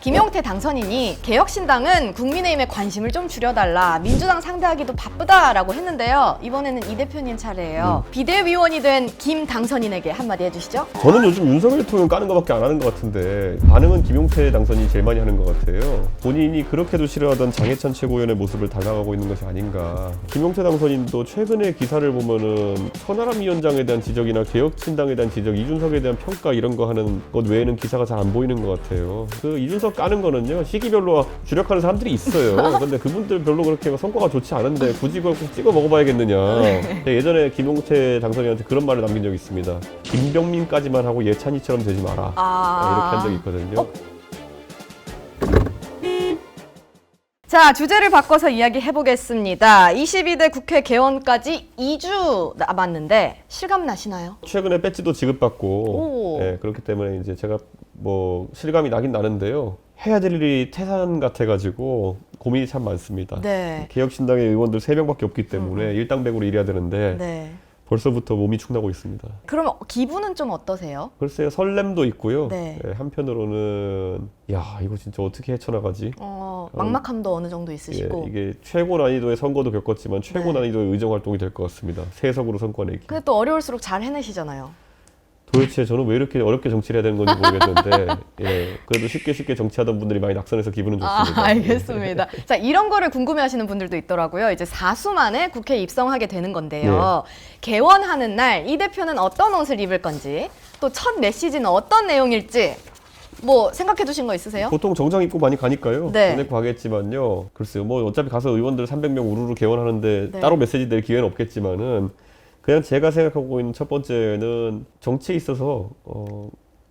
김용태 당선인이 개혁신당은 국민의힘에 관심을 좀 줄여달라, 민주당 상대하기도 바쁘다라고 했는데요. 이번에는 이 대표님 차례예요. 비대위원이 된 김 당선인에게 한마디 해주시죠. 저는 요즘 윤석열 대통령 까는 것밖에 안 하는 것 같은데 반응은 김용태 당선인이 제일 많이 하는 것 같아요. 본인이 그렇게도 싫어하던 장해찬 최고위원의 모습을 닮아가고 있는 것이 아닌가. 김용태 당선인도 최근에 기사를 보면은 천하람 위원장에 대한 지적이나 개혁신당에 대한 지적, 이준석에 대한 평가 이런 거 하는 것 외에는 기사가 잘 안 보이는 것 같아요. 그 이준석 까는 거는요, 시기별로 주력하는 사람들이 있어요. 근데 그분들 별로 그렇게 성과가 좋지 않은데 굳이 그걸 꼭 찍어 먹어봐야겠느냐. 예전에 김용태 당선인한테 그런 말을 남긴 적이 있습니다. 김병민까지만 하고 예찬이처럼 되지 마라. 이렇게 한 적이 있거든요. 자, 주제를 바꿔서 이야기해보겠습니다. 22대 국회 개원까지 2주 남았는데 실감 나시나요? 최근에 배지도 지급받고, 그렇기 때문에 이제 제가 뭐 실감이 나긴 나는데요. 해야 될 일이 태산 같아가지고 고민이 참 많습니다. 네. 개혁신당의 의원들 3명밖에 없기 때문에 일당백으로 일해야 되는데 네. 벌써부터 몸이 축나고 있습니다. 그럼 기분은 좀 어떠세요? 글쎄요, 설렘도 있고요. 네. 한편으로는 야, 이거 진짜 어떻게 헤쳐나가지? 막막함도 어느 정도 있으시고. 이게 최고 난이도의 선거도 겪었지만 최고 난이도의 의정활동이 될 것 같습니다. 세석으로 선거내기. 근데 또 어려울수록 잘 해내시잖아요. 도대체 저는 왜 이렇게 어렵게 정치를 해야 되는 건지 모르겠는데 그래도 쉽게 정치하던 분들이 많이 낙선해서 기분은 좋습니다. 알겠습니다. 자, 이런 거를 궁금해하시는 분들도 있더라고요. 이제 4수 만에 국회에 입성하게 되는 건데요. 개원하는 날 이 대표는 어떤 옷을 입을 건지, 또 첫 메시지는 어떤 내용일지 뭐 생각해 두신 거 있으세요? 보통 정장 입고 많이 가니까요. 네. 전에 가겠지만요. 글쎄요, 뭐 어차피 가서 의원들 300명 우르르 개원하는데 따로 메시지 낼 기회는 없겠지만은 그냥 제가 생각하고 있는 첫 번째는 정치에 있어서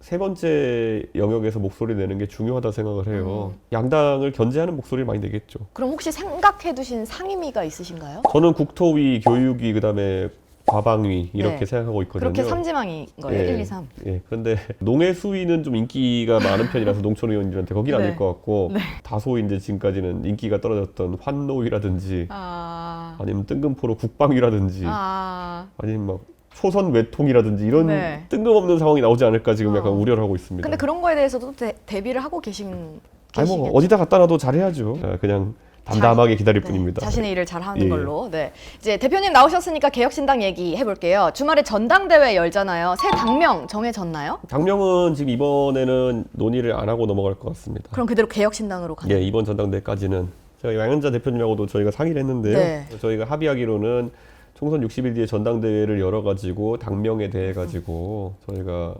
세 번째 영역에서 목소리 내는 게 중요하다 생각을 해요. 양당을 견제하는 목소리를 많이 내겠죠. 그럼 혹시 생각해 두신 상임위가 있으신가요? 저는 국토위, 교육위, 그다음에 과방위 이렇게 생각하고 있거든요. 그렇게 삼지망인 거예요? 1, 2, 3. 그런데 농해수위는 좀 인기가 많은 편이라서 농촌 의원들한테 거기는 아닐 것 같고 다소 이제 지금까지는 인기가 떨어졌던 환노위라든지 아니면 뜬금포로 국방위라든지 아니면 막 초선 외통이라든지 이런 뜬금없는 상황이 나오지 않을까 지금 약간 우려를 하고 있습니다. 근데 그런 거에 대해서도 대비를 하고 계시겠죠? 아니 뭐 어디다 갖다 놔도 잘해야죠. 그냥 담담하게 기다릴 뿐입니다. 자신의 일을 잘 하는 걸로. 이제 대표님 나오셨으니까 개혁신당 얘기 해볼게요. 주말에 전당대회 열잖아요. 새 당명 정해졌나요? 당명은 지금 이번에는 논의를 안 하고 넘어갈 것 같습니다. 그럼 그대로 개혁신당으로 가나요? 이번 전당대회까지는 제가 양현자 대표님하고도 저희가 상의를 했는데요. 저희가 합의하기로는 총선 60일 뒤에 전당대회를 열어가지고 당명에 대해 가지고 저희가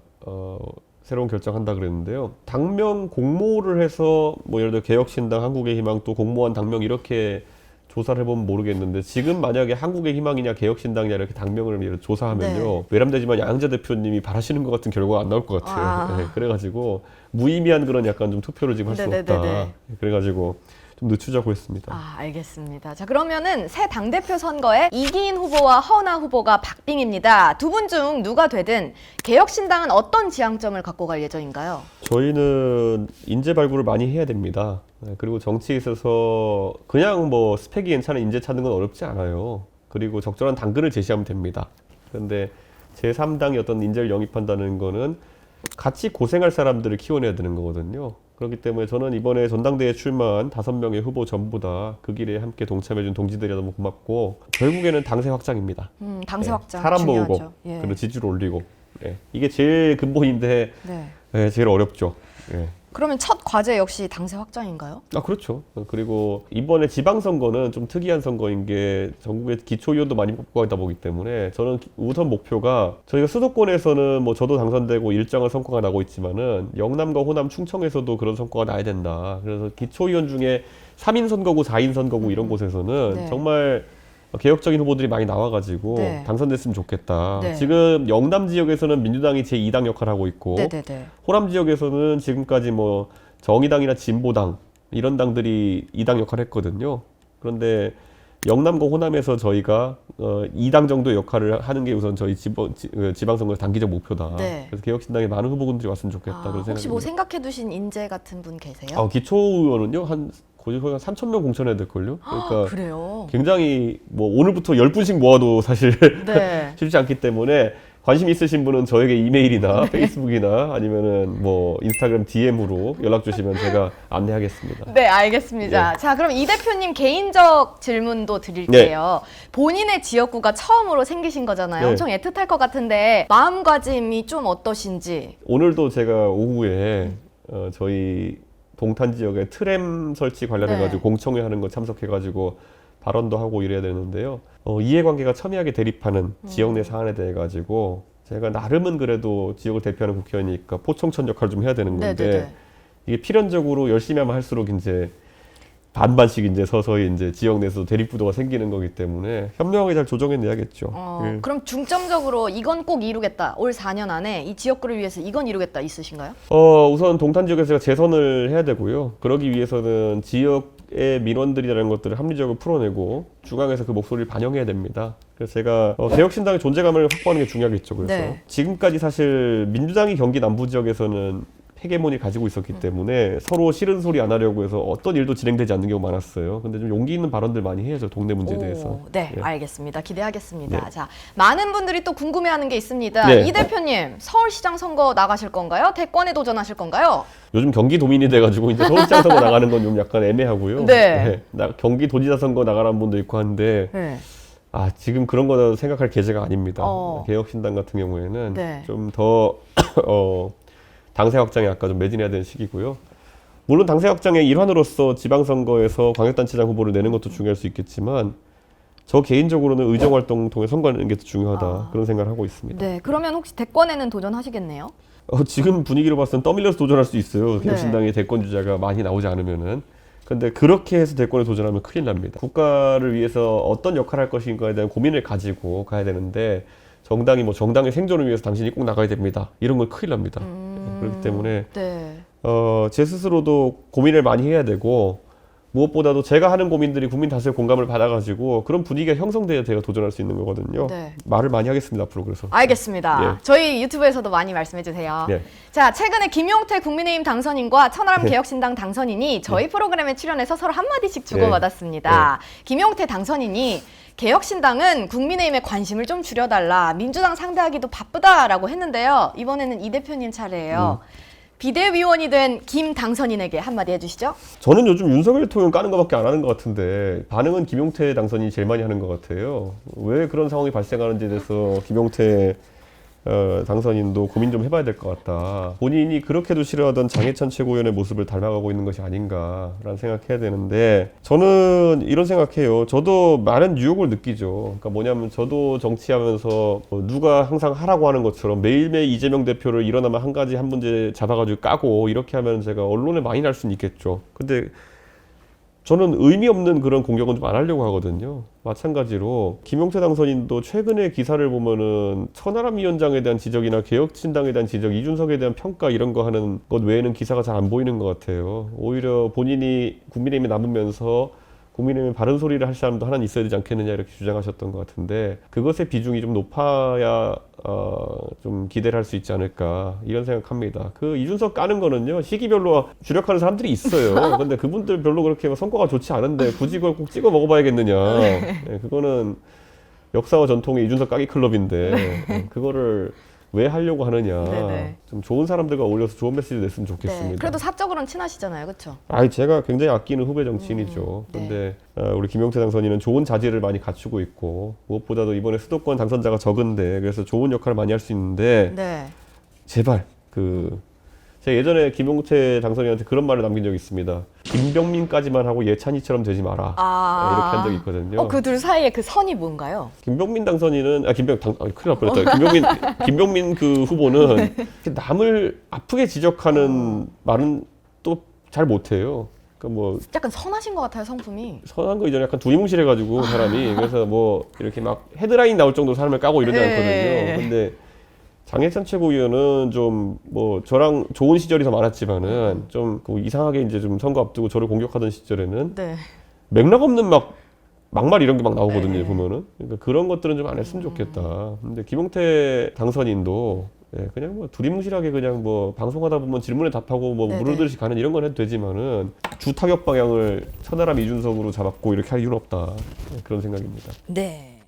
새로운 결정한다 그랬는데요. 당명 공모를 해서 뭐 예를 들어 개혁신당, 한국의 희망, 또 공모한 당명 이렇게 조사를 해보면 모르겠는데 지금 만약에 한국의 희망이냐 개혁신당이냐 이렇게 당명을 예를 조사하면요. 외람되지만 양현자 대표님이 바라시는 것 같은 결과가 안 나올 것 같아요. 그래가지고 무의미한 그런 약간 좀 투표를 지금 할 수 없다. 그래가지고 좀 늦추자고 했습니다. 알겠습니다. 자, 그러면은 새 당대표 선거에 이기인 후보와 허은하 후보가 박빙입니다. 두 분 중 누가 되든 개혁신당은 어떤 지향점을 갖고 갈 예정인가요? 저희는 인재 발굴을 많이 해야 됩니다. 그리고 정치에 있어서 그냥 뭐 스펙이 괜찮은 인재 찾는 건 어렵지 않아요. 그리고 적절한 당근을 제시하면 됩니다. 그런데 제3당이 어떤 인재를 영입한다는 거는 같이 고생할 사람들을 키워내야 되는 거거든요. 그렇기 때문에 저는 이번에 전당대회에 출마한 5명의 후보 전부 다 그 길에 함께 동참해준 동지들이 너무 고맙고 결국에는 당세 확장입니다. 당세 확장 사람 중요하죠. 모으고 그리고 지지를 올리고 이게 제일 근본인데 제일 어렵죠. 그러면 첫 과제 역시 당세 확장인가요? 그렇죠. 그리고 이번에 지방선거는 좀 특이한 선거인 게 전국에 기초의원도 많이 뽑고 있다 보기 때문에 저는 우선 목표가 저희가 수도권에서는 뭐 저도 당선되고 일정한 성과가 나고 있지만은 영남과 호남, 충청에서도 그런 성과가 나야 된다. 그래서 기초의원 중에 3인 선거구, 4인 선거구 이런 곳에서는 정말 개혁적인 후보들이 많이 나와가지고 당선됐으면 좋겠다. 지금 영남 지역에서는 민주당이 제2당 역할을 하고 있고 호남 지역에서는 지금까지 뭐 정의당이나 진보당 이런 당들이 2당 역할을 했거든요. 그런데 영남과 호남에서 저희가 2당 정도 역할을 하는 게 우선 저희 지방선거의 단기적 목표다. 그래서 개혁신당에 많은 후보군들이 왔으면 좋겠다. 그런 생각입니다. 혹시 뭐 생각해 두신 인재 같은 분 계세요? 기초의원은요 거의 한 3,000명 공천해야 될걸요? 그러니까 그래요? 굉장히 뭐 오늘부터 10분씩 모아도 사실 쉽지 않기 때문에 관심 있으신 분은 저에게 이메일이나 페이스북이나 아니면은 뭐 인스타그램 DM으로 연락 주시면 제가 안내하겠습니다. 네, 알겠습니다. 자, 그럼 이 대표님 개인적 질문도 드릴게요. 본인의 지역구가 처음으로 생기신 거잖아요. 네. 엄청 애틋할 것 같은데 마음가짐이 좀 어떠신지. 오늘도 제가 오후에 저희 동탄 지역에 트램 설치 관련해가지고 네. 공청회 하는 거 참석해가지고 발언도 하고 이래야 되는데요. 이해관계가 첨예하게 대립하는 지역 내 사안에 대해 가지고 제가 나름은 그래도 지역을 대표하는 국회의원이니까 포청천 역할을 좀 해야 되는 건데 네네네. 이게 필연적으로 열심히 하면 할수록 이제 반반씩 이제 서서히 이제 지역 내에서 대립 구도가 생기는 거기 때문에 현명하게 잘 조정해내야겠죠. 예. 그럼 중점적으로 이건 꼭 이루겠다. 올 4년 안에 이 지역구를 위해서 이건 이루겠다 있으신가요? 우선 동탄 지역에서 제가 재선을 해야 되고요. 그러기 위해서는 지역의 민원들이라는 것들을 합리적으로 풀어내고 중앙에서 그 목소리를 반영해야 됩니다. 그래서 제가 개혁신당의 존재감을 확보하는 게 중요하겠죠. 그래서 네. 지금까지 사실 민주당이 경기 남부 지역에서는 헤게모니 가지고 있었기 때문에 서로 싫은 소리 안 하려고 해서 어떤 일도 진행되지 않는 경우가 많았어요. 근데 좀 용기 있는 발언들 많이 해야죠. 동네 문제에 대해서. 네, 예. 알겠습니다. 기대하겠습니다. 네. 자, 많은 분들이 또 궁금해하는 게 있습니다. 네. 이 대표님, 서울시장 선거 나가실 건가요? 대권에 도전하실 건가요? 요즘 경기도민이 돼가지고 이제 서울시장 선거 나가는 건 좀 약간 애매하고요. 네. 경기도지사 선거 나가라는 분도 있고 한데 네. 지금 그런 거는 생각할 계제가 아닙니다. 어. 개혁신당 같은 경우에는 네. 좀 더 당세 확장에 아까 좀 매진해야 되는 시기고요. 물론 당세 확장의 일환으로서 지방선거에서 광역단체장 후보를 내는 것도 중요할 수 있겠지만 저 개인적으로는 의정활동 통해 선거하는 게 더 중요하다. 그런 생각을 하고 있습니다. 네, 그러면 혹시 대권에는 도전하시겠네요? 지금 분위기로 봤을 땐 떠밀려서 도전할 수 있어요. 개혁신당의 대권 주자가 많이 나오지 않으면은. 근데 그렇게 해서 대권에 도전하면 큰일 납니다. 국가를 위해서 어떤 역할을 할 것인가에 대한 고민을 가지고 가야 되는데 정당이 뭐 정당의 생존을 위해서 당신이 꼭 나가야 됩니다. 이런 건 큰일 납니다. 그렇기 때문에 네. 제 스스로도 고민을 많이 해야 되고 무엇보다도 제가 하는 고민들이 국민 다수의 공감을 받아가지고 그런 분위기가 형성돼야 제가 도전할 수 있는 거거든요. 네. 말을 많이 하겠습니다. 앞으로 그래서. 알겠습니다. 예. 저희 유튜브에서도 많이 말씀해 주세요. 예. 자, 최근에 김용태 국민의힘 당선인과 천하람 예. 개혁신당 당선인이 저희 프로그램에 출연해서 서로 한마디씩 주고받았습니다. 김용태 당선인이 개혁신당은 국민의힘에 관심을 좀 줄여달라. 민주당 상대하기도 바쁘다라고 했는데요. 이번에는 이 대표님 차례예요. 비대위원이 된 김 당선인에게 한마디 해주시죠. 저는 요즘 윤석열 대통령 까는 것밖에 안 하는 것 같은데 반응은 김용태 당선인이 제일 많이 하는 것 같아요. 왜 그런 상황이 발생하는지에 대해서 김용태 당선인도 고민 좀 해봐야 될 것 같다. 본인이 그렇게도 싫어하던 장해찬 최고위원의 모습을 닮아가고 있는 것이 아닌가라는 생각해야 되는데 저는 이런 생각해요. 저도 많은 유혹을 느끼죠. 그러니까 뭐냐면 저도 정치하면서 누가 항상 하라고 하는 것처럼 매일매일 이재명 대표를 일어나면 한 가지 한 문제 잡아가지고 까고 이렇게 하면 제가 언론에 많이 날 수는 있겠죠. 근데 저는 의미 없는 그런 공격은 좀 안 하려고 하거든요. 마찬가지로 김용태 당선인도 최근에 기사를 보면은 천하람 위원장에 대한 지적이나 개혁신당에 대한 지적, 이준석에 대한 평가 이런 거 하는 것 외에는 기사가 잘 안 보이는 것 같아요. 오히려 본인이 국민의힘에 남으면서 국민의힘에 바른 소리를 할 사람도 하나는 있어야 되지 않겠느냐 이렇게 주장하셨던 것 같은데 그것의 비중이 좀 높아야 좀 기대를 할 수 있지 않을까 이런 생각합니다. 그 이준석 까는 거는요 시기별로 주력하는 사람들이 있어요. 근데 그분들 별로 그렇게 성과가 좋지 않은데 굳이 그걸 꼭 찍어 먹어봐야겠느냐. 네, 그거는 역사와 전통의 이준석 까기 클럽인데 그거를 왜 하려고 하느냐. 네네. 좀 좋은 사람들과 어울려서 좋은 메시지 냈으면 좋겠습니다. 네, 그래도 사적으로는 친하시잖아요, 그렇죠? 제가 굉장히 아끼는 후배 정치인이죠. 네. 근데 우리 김용태 당선인은 좋은 자질을 많이 갖추고 있고 무엇보다도 이번에 수도권 당선자가 적은데 그래서 좋은 역할을 많이 할 수 있는데 네. 제발 제가 예전에 김용태 당선인한테 그런 말을 남긴 적이 있습니다. 김병민까지만 하고 예찬이처럼 되지 마라. 이렇게 한 적이 있거든요. 그 둘 사이에 그 선이 뭔가요? 김병민 당선인은 큰일 날 뻔했다. 김병민 그 후보는 남을 아프게 지적하는 말은 또 잘 못해요. 그러니까 뭐 약간 선하신 것 같아요, 성품이. 선한 거 이전에 약간 두리뭉실해가지고 사람이 그래서 뭐 이렇게 막 헤드라인 나올 정도로 사람을 까고 이러지 않거든요. 근데 장해찬 최고위원은 좀 뭐 저랑 좋은 시절이 더 많았지만은 좀 이상하게 이제 좀 선거 앞두고 저를 공격하던 시절에는 네. 맥락 없는 막말 이런 게 막 나오거든요. 보면은 그러니까 그런 것들은 좀 안 했으면 좋겠다. 근데 김용태 당선인도 그냥 뭐 두리뭉실하게 그냥 뭐 방송하다 보면 질문에 답하고 뭐 네네. 물어들듯이 가는 이런 건 해도 되지만은 주 타격 방향을 천하람 이준석으로 잡았고 이렇게 할 이유는 없다. 그런 생각입니다. 네.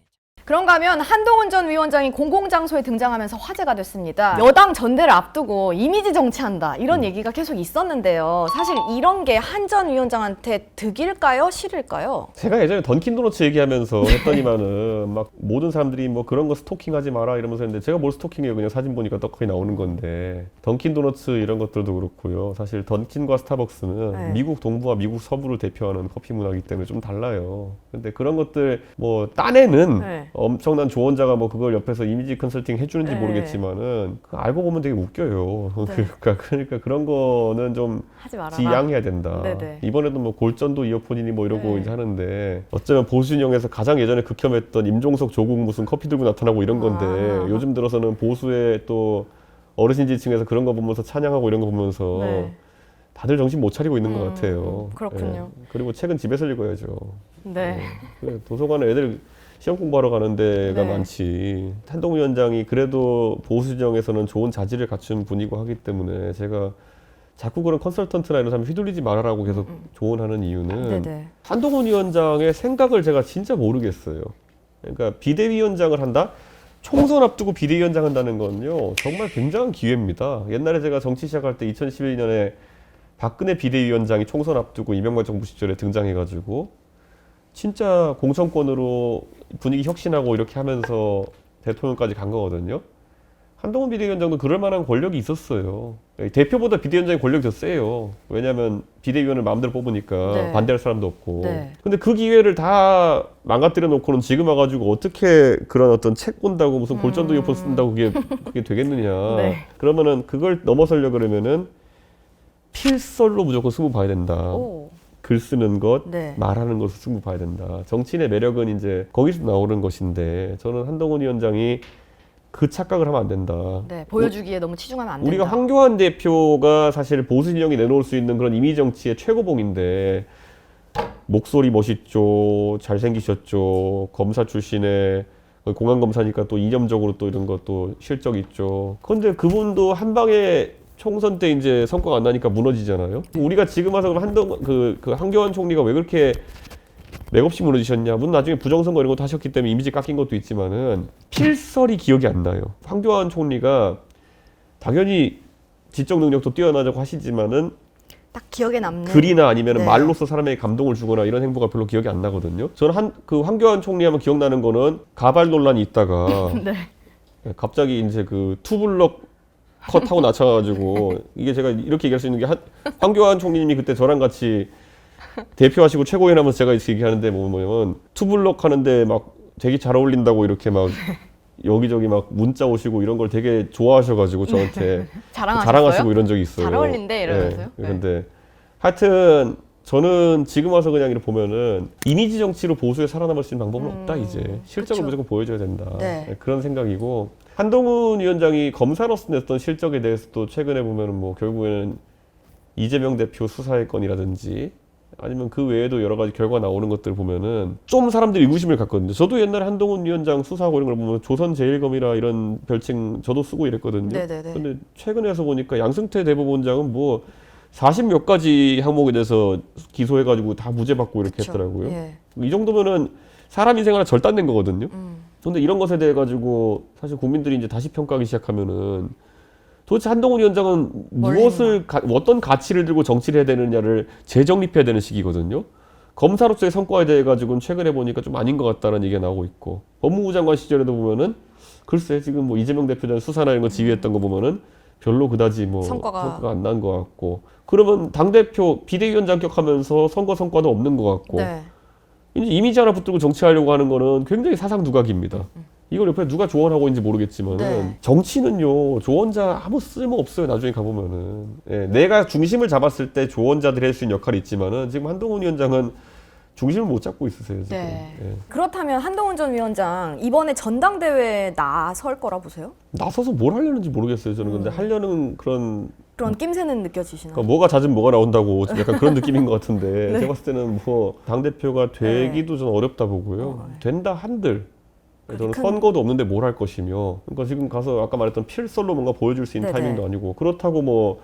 그런가 하면 한동훈 전 위원장이 공공장소에 등장하면서 화제가 됐습니다. 여당 전대를 앞두고 이미지 정치한다 이런 얘기가 계속 있었는데요. 사실 이런 게 한 전 위원장한테 득일까요? 실일까요? 제가 예전에 던킨도너츠 얘기하면서 했더니만은 막 모든 사람들이 뭐 그런 거 스토킹하지 마라 이러면서 했는데 제가 뭘 스토킹해요. 그냥 사진 보니까 떡하니 나오는 건데 던킨도너츠 이런 것들도 그렇고요. 사실 던킨과 스타벅스는 네. 미국 동부와 미국 서부를 대표하는 커피 문화이기 때문에 좀 달라요. 근데 그런 것들 뭐 딴에는 네. 엄청난 조언자가 뭐 그걸 옆에서 이미지 컨설팅 해주는지 네. 모르겠지만은 그거 알고 보면 되게 웃겨요. 네. 그러니까 그런 거는 좀 하지 말아라. 지양해야 된다. 네네. 이번에도 뭐 골전도 이어폰이니 뭐 이러고 네. 이제 하는데 어쩌면 보수진영에서 가장 예전에 극혐했던 임종석 조국 무슨 커피 들고 나타나고 이런 건데 요즘 들어서는 보수의 또 어르신 지층에서 그런 거 보면서 찬양하고 이런 거 보면서 네. 다들 정신 못 차리고 있는 것 같아요. 그렇군요. 예. 그리고 책은 집에서 읽어야죠. 네. 그래, 도서관에 애들 시험 공부하러 가는 데가 네. 많지. 한동훈 위원장이 그래도 보수 진영에서는 좋은 자질을 갖춘 분이고 하기 때문에 제가 자꾸 그런 컨설턴트나 이런 사람 휘둘리지 말아라고 계속 조언하는 이유는 네네. 한동훈 위원장의 생각을 제가 진짜 모르겠어요. 그러니까 비대위원장을 한다? 총선 앞두고 비대위원장 한다는 건요 정말 굉장한 기회입니다. 옛날에 제가 정치 시작할 때 2011년에 박근혜 비대위원장이 총선 앞두고 이명박 정부 시절에 등장해가지고 진짜 공천권으로 분위기 혁신하고 이렇게 하면서 대통령까지 간 거거든요. 한동훈 비대위원장도 그럴 만한 권력이 있었어요. 대표보다 비대위원장이 권력이 더 세요. 왜냐하면 비대위원을 마음대로 뽑으니까 네. 반대할 사람도 없고. 네. 근데 그 기회를 다 망가뜨려 놓고는 지금 와가지고 어떻게 그런 어떤 책 본다고 무슨 골전도 이어폰 쓴다고 그게 되겠느냐. 네. 그러면은 그걸 넘어서려 그러면은 필설로 무조건 승부 봐야 된다. 오. 글 쓰는 것, 네. 말하는 것을 승부 봐야 된다. 정치인의 매력은 이제 거기서 나오는 것인데 저는 한동훈 위원장이 그 착각을 하면 안 된다. 네. 보여주기에 너무 치중하면 안 된다. 우리가 황교안 대표가 사실 보수 진영이 내놓을 수 있는 그런 이미지 정치의 최고봉인데 목소리 멋있죠, 잘생기셨죠, 검사 출신에 공안 검사니까 또 이념적으로 또 이런 것도 실적 있죠. 그런데 그분도 한 방에 총선 때 이제 성과가 안 나니까 무너지잖아요. 우리가 지금 와서 그럼 그 황교안 총리가 왜 그렇게 맥없이 무너지셨냐. 물론 나중에 부정선거 이런 것도 하셨기 때문에 이미지 깎인 것도 있지만은 필설이 기억이 안 나요. 황교안 총리가 당연히 지적 능력도 뛰어나다고 하시지만은 딱 기억에 남는 글이나 아니면 네. 말로써 사람에게 감동을 주거나 이런 행보가 별로 기억이 안 나거든요. 저는 그 황교안 총리하면 기억나는 거는 가발 논란이 있다가 네. 갑자기 이제 그 투블럭 컷하고 낮춰가지고 이게 제가 이렇게 얘기할 수 있는 게 황교안 총리님이 그때 저랑 같이 대표하시고 최고위원 하면서 제가 이렇게 얘기하는데 뭐냐면 투블럭 하는데 막 되게 잘 어울린다고 이렇게 막 여기저기 막 문자 오시고 이런 걸 되게 좋아하셔가지고 저한테 자랑하시고 이런 적이 있어요. 잘 어울린대 이러면서요? 네. 근데 하여튼 저는 지금 와서 그냥 이렇게 보면은 이미지 정치로 보수에 살아남을 수 있는 방법은 없다 이제 실적을 그쵸. 무조건 보여줘야 된다. 네. 네, 그런 생각이고 한동훈 위원장이 검사로서 냈던 실적에 대해서도 최근에 보면은 뭐 결국에는 이재명 대표 수사의 건이라든지 아니면 그 외에도 여러 가지 결과 나오는 것들 보면은 좀 사람들이 의구심을 갖거든요. 저도 옛날에 한동훈 위원장 수사하고 이런 걸 보면 조선제일검이라 이런 별칭 저도 쓰고 이랬거든요. 네네네. 근데 최근에 와서 보니까 양승태 대법원장은 뭐 40몇 가지 항목에 대해서 기소해가지고 다 무죄 받고 이렇게 그쵸. 했더라고요. 예. 이 정도면은 사람 인생 하나 절단된 거거든요. 근데 이런 것에 대해 가지고 사실 국민들이 이제 다시 평가하기 시작하면은 도대체 한동훈 위원장은 어떤 가치를 들고 정치를 해야 되느냐를 재정립해야 되는 시기거든요. 검사로서의 성과에 대해 가지고는 최근에 보니까 좀 아닌 것 같다는 얘기가 나오고 있고 법무부 장관 시절에도 보면은 글쎄 지금 뭐 이재명 대표장 수사나 이런 거 지휘했던 거 보면은 별로 그다지 뭐 성과가 안 난 것 같고 그러면 당대표 비대위원장 격하면서 선거 성과도 없는 것 같고 네. 이제 이미지 하나 붙들고 정치하려고 하는 거는 굉장히 사상 두각입니다. 이걸 옆에 누가 조언하고 있는지 모르겠지만은 네. 정치는요 조언자 아무 쓸모 없어요. 나중에 가보면은 내가 중심을 잡았을 때 조언자들이 할 수 있는 역할이 있지만은 지금 한동훈 위원장은 중심을 못 잡고 있으세요 지금. 네. 그렇다면 한동훈 전 위원장 이번에 전당대회에 나설 거라 보세요? 나서서 뭘 하려는지 모르겠어요. 저는 근데 하려는 그런 낌새는 느껴지시나요? 그러니까 뭐가 잦으면 뭐가 나온다고 약간 그런 느낌인 것 같은데 제가 봤을 때는 뭐 당대표가 되기도 좀 어렵다 보고요. 된다 한들 저는 선거도 없는데 뭘 할 것이며 그러니까 지금 가서 아까 말했던 필설로 뭔가 보여줄 수 있는 타이밍도 아니고 그렇다고 뭐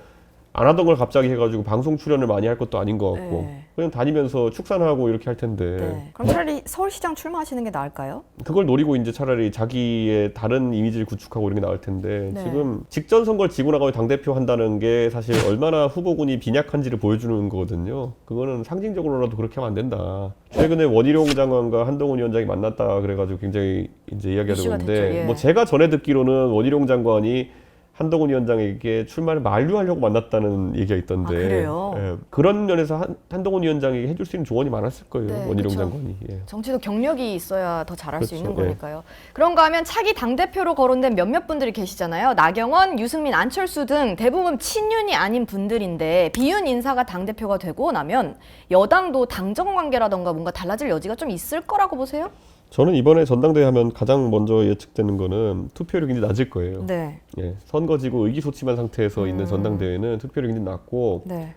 안 하던 걸 갑자기 해가지고 방송 출연을 많이 할 것도 아닌 것 같고 네. 그냥 다니면서 축산하고 이렇게 할 텐데 네. 그럼 차라리 서울시장 출마하시는 게 나을까요? 그걸 노리고 이제 차라리 자기의 다른 이미지를 구축하고 이런 게 나을 텐데 네. 지금 직전 선거를 지고 나가고 당대표 한다는 게 사실 얼마나 후보군이 빈약한지를 보여주는 거거든요. 그거는 상징적으로라도 그렇게 하면 안 된다. 최근에 원희룡 장관과 한동훈 위원장이 만났다 그래가지고 굉장히 이제 이야기가 이슈가 되고 됐죠. 있는데 예. 뭐 제가 전에 듣기로는 원희룡 장관이 한동훈 위원장에게 출마를 만류하려고 만났다는 얘기가 있던데 아, 그래요? 예, 그런 면에서 한동훈 위원장에게 해줄 수 있는 조언이 많았을 거예요. 네, 원희룡 그쵸. 장관이. 예. 정치도 경력이 있어야 더 잘할 수 그렇죠. 있는 예. 거니까요. 그런가 하면 차기 당대표로 거론된 몇몇 분들이 계시잖아요. 나경원, 유승민, 안철수 등 대부분 친윤이 아닌 분들인데 비윤 인사가 당대표가 되고 나면 여당도 당정 관계라던가 뭔가 달라질 여지가 좀 있을 거라고 보세요? 저는 이번에 전당대회 하면 가장 먼저 예측되는 거는 투표율이 굉장히 낮을 거예요. 네. 예, 선거지고 의기소침한 상태에서 있는 전당대회는 투표율이 굉장히 낮고 네.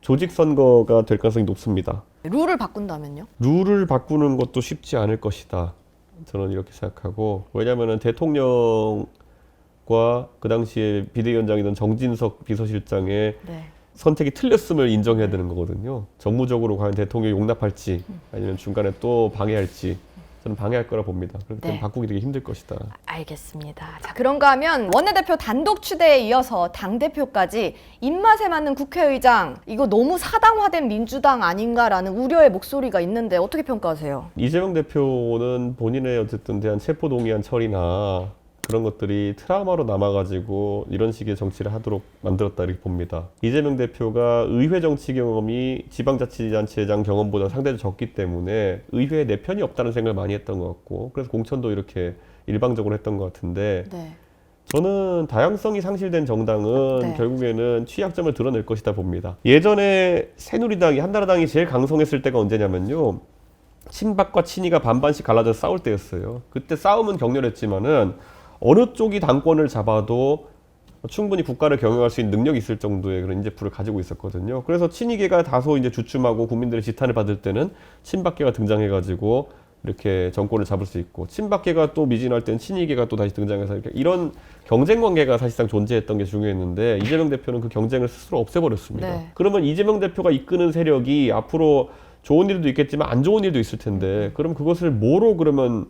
조직 선거가 될 가능성이 높습니다. 룰을 바꾼다면요? 룰을 바꾸는 것도 쉽지 않을 것이다. 저는 이렇게 생각하고 왜냐하면 대통령과 그 당시에 비대위원장이던 정진석 비서실장의 네. 선택이 틀렸음을 인정해야 되는 거거든요. 정무적으로 과연 대통령이 용납할지 아니면 중간에 또 방해할지 저는 방해할 거라 봅니다. 그렇기 때문에 네. 바꾸기 되게 힘들 것이다. 알겠습니다. 자, 그런가 하면 원내대표 단독 추대에 이어서 당대표까지 입맛에 맞는 국회의장, 이거 너무 사당화된 민주당 아닌가라는 우려의 목소리가 있는데 어떻게 평가하세요? 이재명 대표는 본인의 어쨌든 대한 체포동의안 처리나 그런 것들이 트라우마로 남아가지고 이런 식의 정치를 하도록 만들었다 이렇게 봅니다. 이재명 대표가 의회 정치 경험이 지방자치단체장 경험보다 상대적으로 적기 때문에 의회에 내 편이 없다는 생각을 많이 했던 것 같고 그래서 공천도 이렇게 일방적으로 했던 것 같은데 네. 저는 다양성이 상실된 정당은 네. 결국에는 취약점을 드러낼 것이다 봅니다. 예전에 새누리당이 한나라당이 제일 강성했을 때가 언제냐면요. 친박과 친이가 반반씩 갈라져서 싸울 때였어요. 그때 싸움은 격렬했지만은 어느 쪽이 당권을 잡아도 충분히 국가를 경영할 수 있는 능력이 있을 정도의 그런 인재풀을 가지고 있었거든요. 그래서 친이계가 다소 이제 주춤하고 국민들의 지탄을 받을 때는 친박계가 등장해가지고 이렇게 정권을 잡을 수 있고 친박계가 또 미진할 때는 친이계가 또 다시 등장해서 이런 경쟁 관계가 사실상 존재했던 게 중요했는데 이재명 대표는 그 경쟁을 스스로 없애버렸습니다. 네. 그러면 이재명 대표가 이끄는 세력이 앞으로 좋은 일도 있겠지만 안 좋은 일도 있을 텐데 그럼 그것을 뭐로 그러면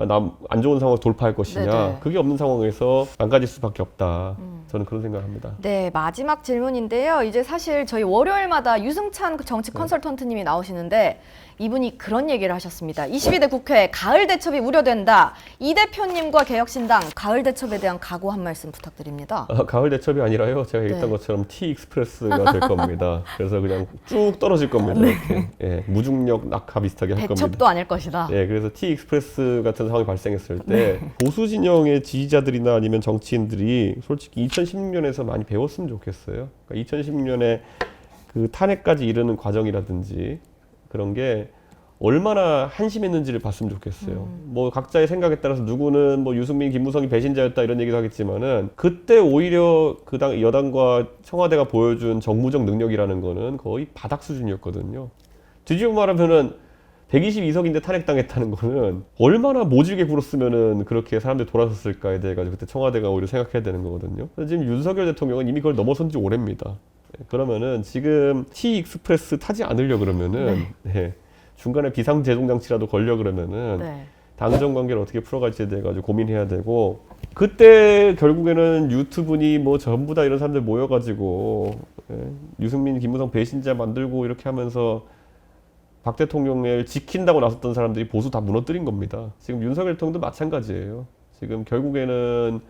안 좋은 상황을 돌파할 것이냐 네네. 그게 없는 상황에서 망가질 수밖에 없다. 저는 그런 생각을 합니다. 네, 마지막 질문인데요. 이제 사실 저희 월요일마다 유승찬 정치 컨설턴트님이 나오시는데 이분이 그런 얘기를 하셨습니다. 22대 국회 가을 대첩이 우려된다. 이 대표님과 개혁신당 가을 대첩에 대한 각오 한 말씀 부탁드립니다. 가을 대첩이 아니라요. 제가 얘기했던 네. 것처럼 T-익스프레스가 될 겁니다. 그래서 그냥 쭉 떨어질 겁니다. 이렇게. 예, 무중력 낙하 비슷하게 할 겁니다. 대첩도 아닐 것이다. 예, 그래서 T-익스프레스 같은 상황이 발생했을 때 보수 진영의 지지자들이나 아니면 정치인들이 솔직히 2016년에서 많이 배웠으면 좋겠어요. 그러니까 2016년에 그 탄핵까지 이르는 과정이라든지 그런 게 얼마나 한심했는지를 봤으면 좋겠어요. 뭐 각자의 생각에 따라서 누구는 뭐 유승민, 김무성이 배신자였다 이런 얘기도 하겠지만은 그때 오히려 그 당 여당과 청와대가 보여준 정무적 능력이라는 거는 거의 바닥 수준이었거든요. 뒤집어 말하면은 122석인데 탄핵당했다는 거는 얼마나 모질게 굴었으면은 그렇게 사람들이 돌아섰을까에 대해 가지고 그때 청와대가 오히려 생각해야 되는 거거든요. 그래서 지금 윤석열 대통령은 이미 그걸 넘어선 지 오래입니다. 그러면은 지금 T-익스프레스 타지 않으려 그러면은 네, 중간에 비상제동장치라도 걸려 그러면은 네. 당정 관계를 어떻게 풀어갈지에 대해 가지고 고민해야 되고 그때 결국에는 유튜브니 뭐 전부 다 이런 사람들 모여가지고 유승민, 김무성 배신자 만들고 이렇게 하면서 박 대통령을 지킨다고 나섰던 사람들이 보수 다 무너뜨린 겁니다. 지금 윤석열 대통령도 마찬가지예요. 지금 결국에는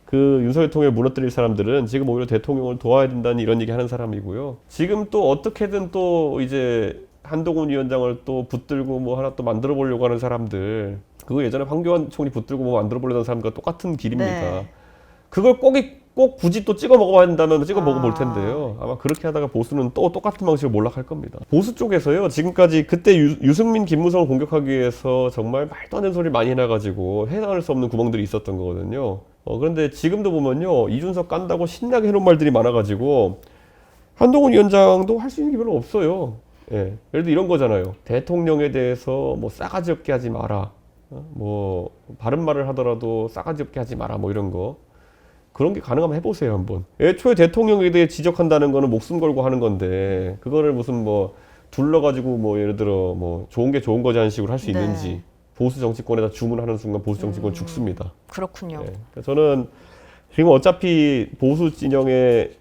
그 윤석열 대통령을 무너뜨릴 사람들은 지금 오히려 대통령을 도와야 된다는 이런 얘기 하는 사람이고요. 지금 또 어떻게든 또 이제 한동훈 위원장을 또 붙들고 뭐 하나 또 만들어 보려고 하는 사람들 그거 예전에 황교안 총리 붙들고 뭐 만들어 보려던 사람과 똑같은 길입니다. 네. 그걸 꼭 굳이 또 찍어 먹어봐야 된다면 찍어 먹어볼 텐데요. 아마 그렇게 하다가 보수는 또 똑같은 방식으로 몰락할 겁니다. 보수 쪽에서요. 지금까지 그때 유승민, 김무성을 공격하기 위해서 정말 말도 안 되는 소리 많이 해놔가지고 해당할 수 없는 구멍들이 있었던 거거든요. 그런데 지금도 보면요. 이준석 깐다고 신나게 해놓은 말들이 많아가지고 한동훈 위원장도 할 수 있는 게 별로 없어요. 예. 예를 들어 이런 거잖아요. 대통령에 대해서 뭐 싸가지 없게 하지 마라. 뭐 바른 말을 하더라도 싸가지 없게 하지 마라. 뭐 이런 거. 그런 게 가능하면 해보세요 한번. 애초에 대통령에 대해 지적한다는 거는 목숨 걸고 하는 건데 그거를 무슨 뭐 둘러가지고 뭐 예를 들어 뭐 좋은 게 좋은 거지 하는 식으로 할 수 네. 있는지. 보수 정치권에다 주문하는 순간 보수 정치권 죽습니다. 그렇군요. 네. 그러니까 저는 지금 어차피 보수 진영의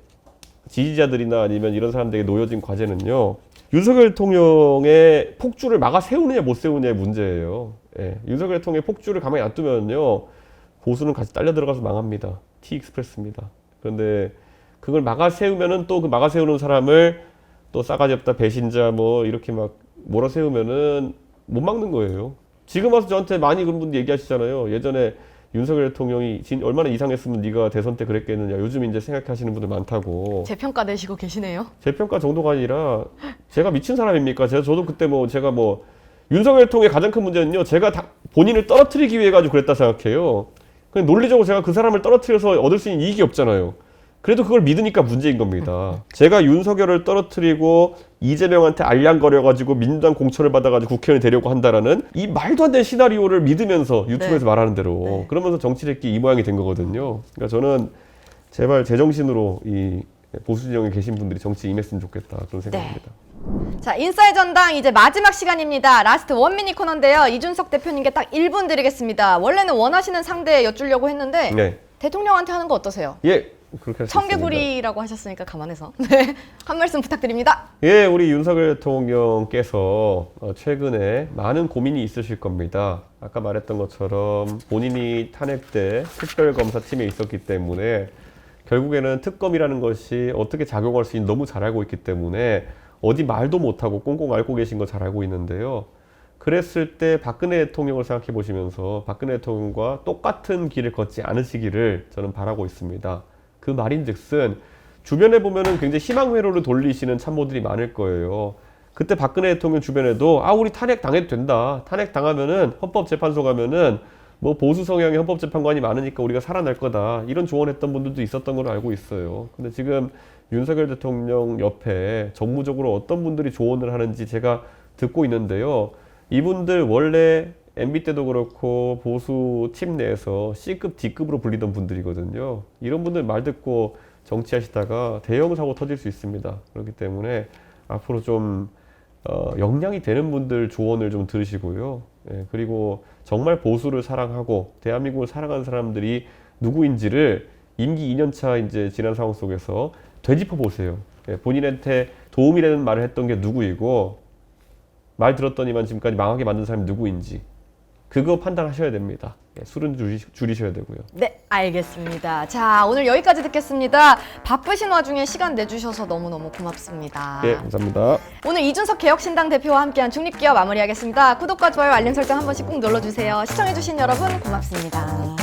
지지자들이나 아니면 이런 사람들에게 놓여진 과제는요. 윤석열 대통령의 폭주를 막아 세우느냐 못 세우느냐의 문제예요. 예. 윤석열 대통령의 폭주를 가만히 놔두면요. 보수는 같이 딸려 들어가서 망합니다. T익스프레스입니다. 그런데 그걸 막아 세우면은 또 그 막아 세우는 사람을 또 싸가지 없다 배신자 뭐 이렇게 막 몰아 세우면은 못 막는 거예요. 지금 와서 저한테 많이 그런 분들 얘기하시잖아요. 예전에 윤석열 대통령이 얼마나 이상했으면 네가 대선 때 그랬겠느냐. 요즘 이제 생각하시는 분들 많다고. 재평가 내시고 계시네요. 제 평가 정도가 아니라 제가 미친 사람입니까? 저도 그때 제가 윤석열 대통령의 가장 큰 문제는요. 제가 본인을 떨어뜨리기 위해 가지고 그랬다 생각해요. 그냥 논리적으로 제가 그 사람을 떨어뜨려서 얻을 수 있는 이익이 없잖아요. 그래도 그걸 믿으니까 문제인 겁니다. 제가 윤석열을 떨어뜨리고 이재명한테 알량거려가지고 민주당 공천을 받아가지고 국회의원이 되려고 한다라는 이 말도 안 되는 시나리오를 믿으면서 유튜브에서 말하는 대로 그러면서 정치력이 이 모양이 된 거거든요. 그러니까 저는 제발 제정신으로 이 보수 진영에 계신 분들이 정치에 임했으면 좋겠다 그런 생각입니다. 자, 인사의 전당 이제 마지막 시간입니다. 라스트 원미니 코너인데요. 이준석 대표님께 딱 1분 드리겠습니다. 원래는 원하시는 상대 여쭈려고 했는데 네. 대통령한테 하는 거 어떠세요? 예. 그렇게 할 수 있습니다. 청개구리라고 하셨으니까 감안해서 네, 한 말씀 부탁드립니다. 예, 우리 윤석열 대통령께서 최근에 많은 고민이 있으실 겁니다. 아까 말했던 것처럼 본인이 탄핵 때 특별검사팀에 있었기 때문에 결국에는 특검이라는 것이 어떻게 작용할 수 있는지 너무 잘 알고 있기 때문에 어디 말도 못하고 꽁꽁 앓고 계신 거 잘 알고 있는데요. 그랬을 때 박근혜 대통령을 생각해 보시면서 박근혜 대통령과 똑같은 길을 걷지 않으시기를 저는 바라고 있습니다. 그 말인즉슨 주변에 보면은 굉장히 희망 회로를 돌리시는 참모들이 많을 거예요. 그때 박근혜 대통령 주변에도 우리 탄핵 당해도 된다. 탄핵 당하면은 헌법재판소 가면은 뭐 보수 성향의 헌법재판관이 많으니까 우리가 살아날 거다. 이런 조언했던 분들도 있었던 걸로 알고 있어요. 근데 지금 윤석열 대통령 옆에 정무적으로 어떤 분들이 조언을 하는지 제가 듣고 있는데요. 이분들 원래 MB 때도 그렇고 보수 팀 내에서 C급, D급으로 불리던 분들이거든요. 이런 분들 말 듣고 정치하시다가 대형 사고 터질 수 있습니다. 그렇기 때문에 앞으로 좀 역량이 되는 분들 조언을 좀 들으시고요. 예, 그리고 정말 보수를 사랑하고 대한민국을 사랑하는 사람들이 누구인지를 임기 2년차 이제 지난 상황 속에서 되짚어 보세요. 예, 본인한테 도움이 되는 말을 했던 게 누구이고 말 들었더니만 지금까지 망하게 만든 사람이 누구인지 그거 판단하셔야 됩니다. 예, 술은 줄이셔야 되고요. 네, 알겠습니다. 자, 오늘 여기까지 듣겠습니다. 바쁘신 와중에 시간 내주셔서 너무너무 고맙습니다. 예, 감사합니다. 오늘 이준석 개혁신당 대표와 함께한 중립기업 마무리하겠습니다. 구독과 좋아요, 알림 설정 한 번씩 꼭 눌러주세요. 시청해주신 여러분 고맙습니다.